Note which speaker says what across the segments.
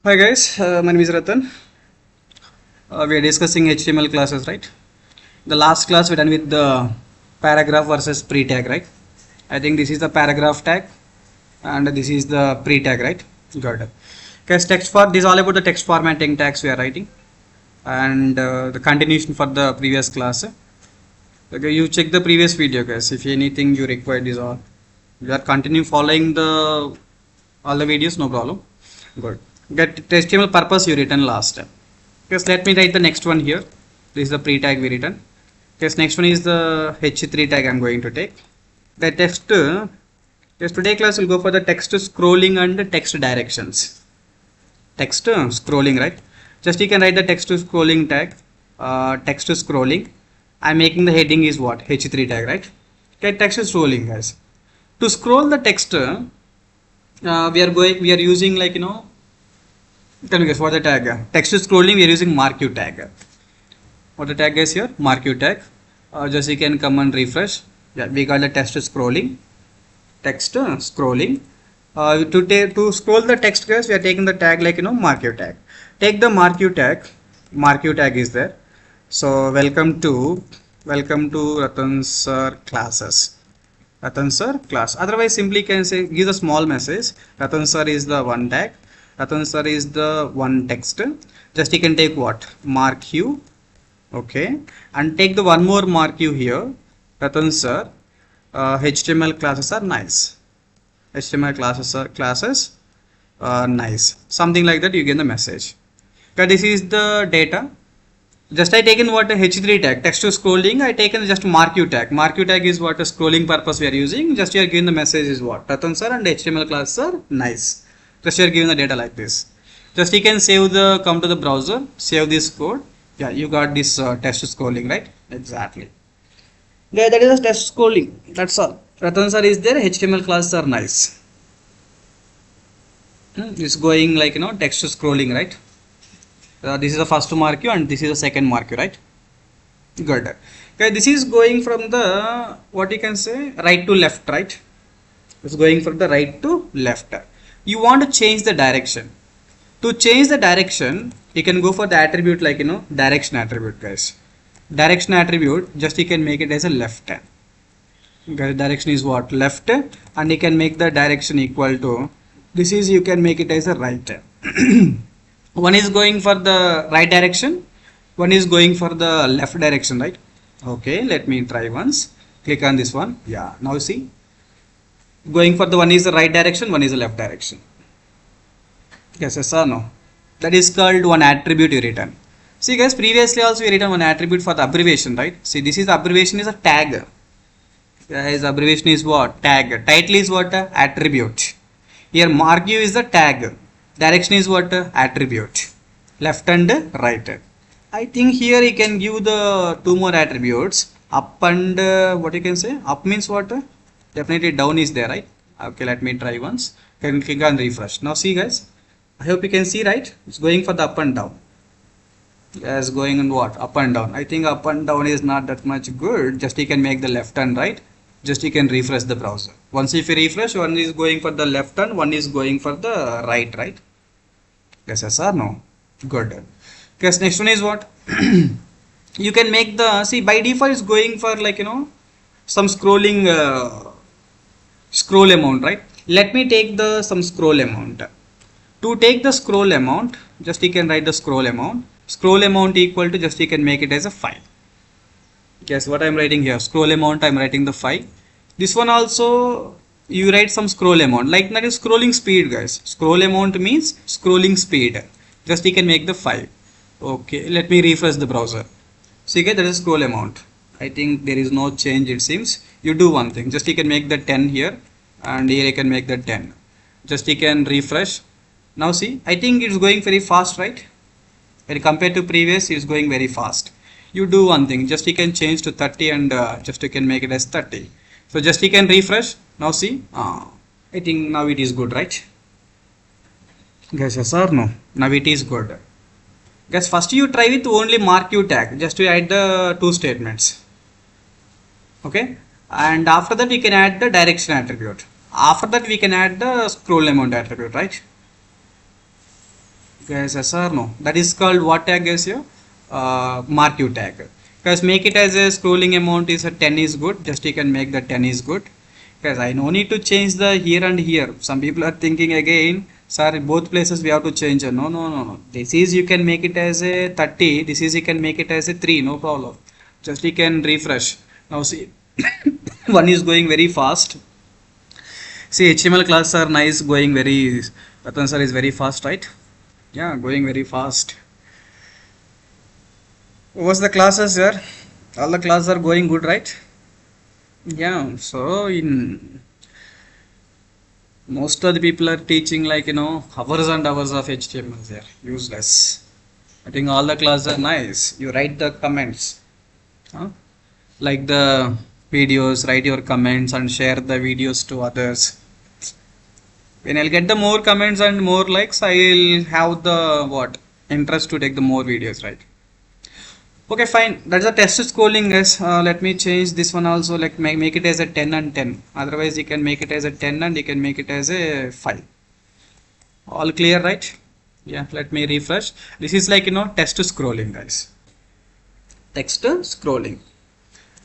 Speaker 1: Hi guys, my name is Ratan. We are discussing HTML classes, right? The last class we done with the paragraph versus pre-tag, right? I think this is the paragraph tag and this is the pre-tag, right? Good. Guys, text for this is all about the text formatting tags we are writing and the continuation for the previous class. Okay, you check the previous video, guys. If anything you require, this all. You are continue following the all the videos, no problem. Good. Get HTML purpose you written last time. Yes, let me write the next one here. This is the pre-tag we written. Yes, next one is the H3 tag I'm going to take. The text, yes, today class will go for the text scrolling and text directions. Text scrolling, right? Just you can write the text scrolling tag, text scrolling. I'm making the heading is what? H3 tag, right? Okay, text scrolling, guys. To scroll the text, we are using like, can you guess what the tag? Text scrolling, we are using marquee tag. What the tag is here? Marquee tag. Just you can come and refresh. Yeah, we got the text scrolling. Text scrolling. To scroll the text, guys, we are taking the tag like marquee tag. Take the marquee tag. Marquee tag is there. So welcome to Ratan sir classes. Ratan sir class. Otherwise, simply can say give a small message. Ratan sir is the one tag. Ratan sir is the one text. Just you can take what? Mark you. Okay. And take the one more mark you here. Ratan sir. HTML classes are nice. HTML classes nice. Something like that you get the message. Okay, this is the data. Just I taken what a H3 tag, text to scrolling, I taken just marquee tag. Marquee tag is what a scrolling purpose we are using. Just here given the message is what? Ratan sir and HTML class are nice. Just here given the data like this. Just you can come to the browser, save this code. Yeah, you got this text scrolling, right? Exactly. Yeah, that is a text scrolling. That's all. Ratan sir is there, HTML class are nice. It's going like, text scrolling, right? This is the first marquee and this is the second marquee, right? Good. Okay, this is going from the what you can say right to left, right? It's going from the right to left. You want to change the direction. To change the direction, you can go for the attribute like direction attribute, guys. Direction attribute, just you can make it as a left. Okay, direction is what? Left, and you can make the direction equal to this is you can make it as a right. One is going for the right direction, one is going for the left direction, right? Okay, let me try once. Click on this one. Yeah, now see, going for the one is the right direction, one is the left direction. Yes or no? That is called one attribute you written. See guys, previously also we written one attribute for the abbreviation, right? See, this is the abbreviation is a tag. Guys, abbreviation is what? Tag. Title is what? Attribute. Here marquee is the tag. Direction is what? Attribute. Left and right. I think here you can give the two more attributes. Up and what you can say? Up means what? Definitely down is there, right? Okay, let me try once. Can click on refresh. Now see guys. I hope you can see, right? It's going for the up and down. Yes, going on what? Up and down. I think up and down is not that much good. Just you can make the left and right. Just you can refresh the browser. Once if you refresh, one is going for the left and one is going for the right, right? Yes or no? Good. Yes, next one is what? You can make the, see by default is going for like, some scrolling, scroll amount, right? Let me take the some scroll amount. To take the scroll amount, just you can write the scroll amount. Scroll amount equal to just you can make it as a 5. Guess what I'm writing here? Scroll amount, I'm writing the 5. This one also you write some scroll amount, like that is scrolling speed, guys. Scroll amount means scrolling speed. Just you can make the 5. Okay, let me refresh the browser. See guys, that is scroll amount. I think there is no change, it seems. You do one thing, just you can make the 10 here and here you can make the 10. Just you can refresh. Now see, I think it's going very fast, right? When compared to previous, it's going very fast. You do one thing, just you can change to 30 and just you can make it as 30. So just you can refresh. Now see, I think now it is good, right? Guys, yes or no? Now it is good. Guys, first you try with only marquee tag, just to add the two statements. Okay, and after that we can add the direction attribute. After that we can add the scroll amount attribute, right? Guys, yes or no? That is called what tag, guys? Here, marquee tag. Guys, make it as a scrolling amount is a 10 is good. Just you can make the 10 is good. Guys, I no need to change the here and here. Some people are thinking again, sir, in both places we have to change. No, no, no, no. This is you can make it as a 30. This is you can make it as a 3. No problem. Just you can refresh. Now see, one is going very fast. See, HTML classes are nice, going very. Ratan sir is very fast, right? Yeah, going very fast. What's the classes here? All the classes are going good, right? Yeah, so in most of the people are teaching like hours and hours of HTML there, useless. I think all the classes are nice. You write the comments, huh? Like the videos, write your comments and share the videos to others. When I'll get the more comments and more likes, I'll have the what interest to take the more videos, right? Okay, fine. That's a test scrolling, guys. Let me change this one also. Like make it as a 10 and 10. Otherwise, you can make it as a 10 and you can make it as a 5. All clear, right? Yeah. Let me refresh. This is like test scrolling, guys. Text scrolling.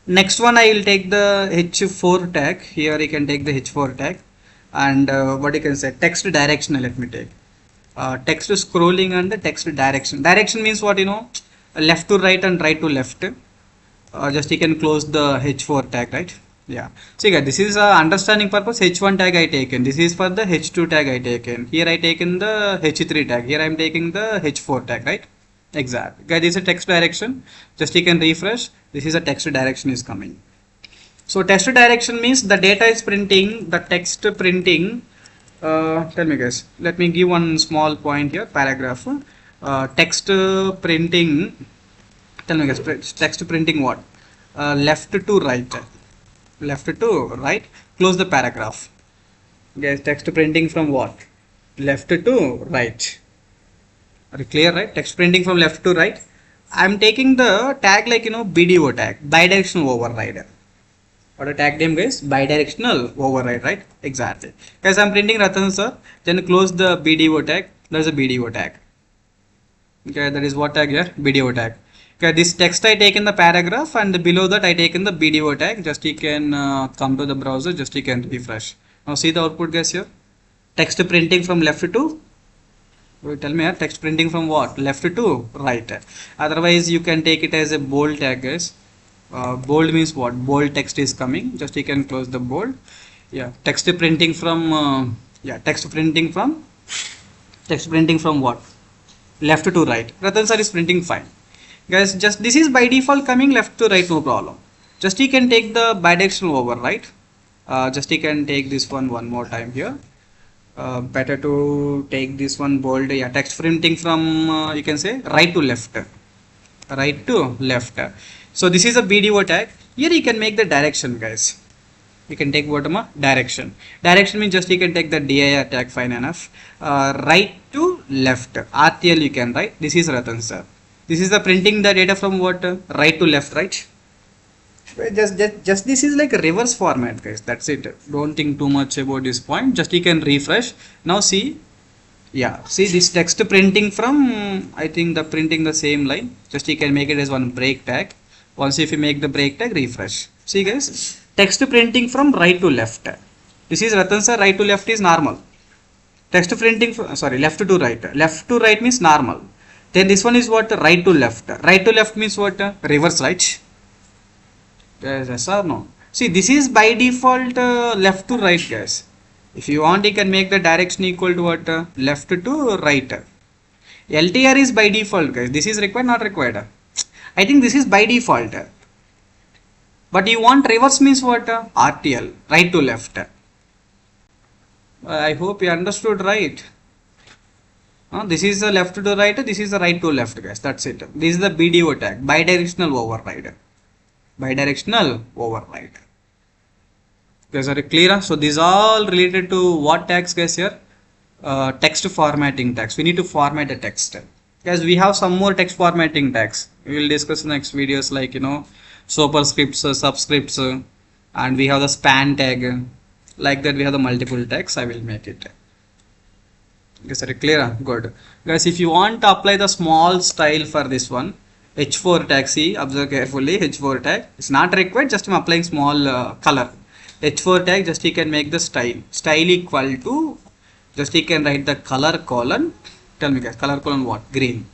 Speaker 1: Next one, I will take the H4 tag. Here you can take the H4 tag, and what you can say text directional. Let me take text scrolling and the text direction. Direction means what left to right and right to left. Just you can close the H4 tag, right? Yeah. So yeah, this is understanding purpose. H1 tag I taken. This is for the H2 tag I taken. Here I taken the H3 tag. Here I am taking the H4 tag, right? Exact. Guys, this is a text direction. Just you can refresh. This is a text direction is coming. So text direction means the data is printing, the text printing. Tell me guys. Let me give one small point here. Paragraph. Text printing. Tell me guys. Text printing what? Left to right. Left to right. Close the paragraph. Guys, text printing from what? Left to right. Are you clear, right? Text printing from left to right. I'm taking the tag like BDO tag, bidirectional override. What a tag name, guys? Bidirectional override, right? Exactly. Guys, I'm printing Ratan sir. Then close the BDO tag. There's a BDO tag. Okay, that is what tag here? BDO tag. Okay, this text I take in the paragraph, and below that I take in the BDO tag. Just you can come to the browser. Just you can refresh. Now see the output, guys here. Text printing from left to. Tell me here, text printing from what? Left to right. Otherwise, you can take it as a bold tag, guys. Bold means what? Bold text is coming. Just you can close the bold. Yeah, text printing from text printing from what? Left to right. Ratan sir is printing fine. Guys, just this is by default coming left to right, no problem. Just you can take the bidirectional override. Just you can take this one more time here. Better to take this one bold. Yeah, text printing from you can say right to left. Right to left. So this is a BDO tag. Here you can make the direction, guys. You can take what direction. Direction means just you can take the dir tag, fine enough. Right to left. RTL you can write. This is Ratan sir. This is the printing the data from what? Right to left, right? Just this is like a reverse format, guys. That's it. Don't think too much about this point. Just you can refresh. Now see. Yeah, see this text printing from, I think the printing the same line. Just you can make it as one break tag. Once if you make the break tag, refresh. See guys, text printing from right to left. This is Ratan sir, right to left is normal. Text printing, left to right. Left to right means normal. Then this one is what? Right to left. Right to left means what? Reverse, right? Yes or no? See, this is by default left to right, guys. If you want, you can make the direction equal to what? Left to right. LTR is by default, guys. This is required, not required. I think this is by default. But you want reverse means what? RTL, right to left. I hope you understood right. This is the left to right, this is the right to left, guys. That's it. This is the BDO tag, bidirectional override. Bidirectional override. Guys, are you clear? So these all related to what tags, guys, here? Text formatting tags. We need to format the text. Guys, we have some more text formatting tags. We will discuss in next videos like superscripts, subscripts, and we have the span tag. Like that we have the multiple tags. I will make it. Is that clear? Good. Guys, if you want to apply the small style for this one, H4 tag, see, observe carefully, H4 tag. It's not required, just I'm applying small color. H4 tag, just you can make the style. Style equal to, just you can write the color colon. Tell me guys, color colon what? Green.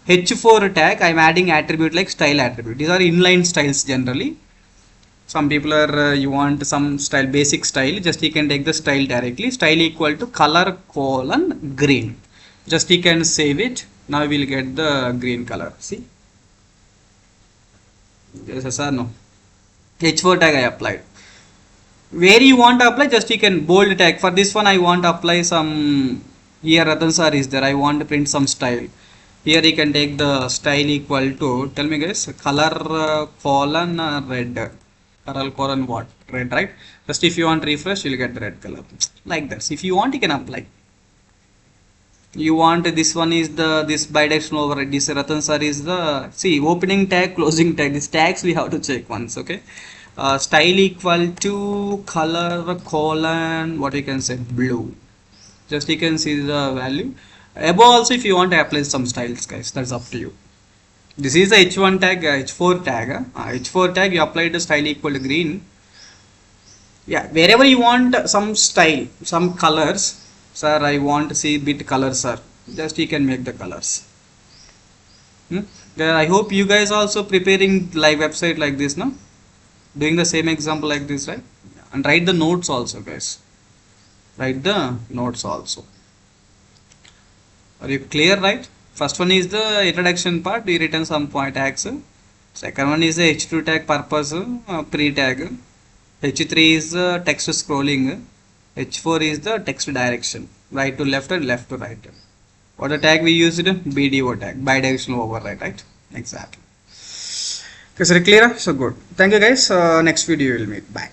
Speaker 1: H4 tag, I'm adding attribute like style attribute. These are inline styles generally. Some people are you want some style, basic style, just you can take the style directly. Style equal to color colon green, just you can save it. Now we will get the green color. See, yes sir, no, H4 tag I applied. Where you want to apply, just you can bold tag. For this one I want to apply some, here Ratan sir is there, I want to print some style. Here you can take the style equal to, tell me guys, color colon red. Color colon what? Red, right? Just if you want refresh, you'll get the red color. Like that. If you want, you can apply. You want this one is the this bidirectional override. This Ratan sir is the, see, opening tag, closing tag. These tags we have to check once. Okay. Style equal to color colon what we can say, blue. Just you can see the value. Above also, if you want to apply some styles, guys, that's up to you. This is the H1 tag, H4 tag. H4 tag, you apply the style equal to green. Yeah, wherever you want some style, some colors, sir, I want to see bit colors, sir. Just you can make the colors. Yeah, I hope you guys also preparing live website like this, no? Doing the same example like this, right? And write the notes also, guys. Write the notes also. Are you clear, right? First one is the introduction part, we written some point tags. Second one is the H2 tag purpose, pre-tag. H3 is text scrolling. H4 is the text direction, right to left and left to right. What the tag we used? BDO tag, bidirectional override, right? Exactly. Okay, so clear? So good. Thank you guys. Next video we will meet. Bye.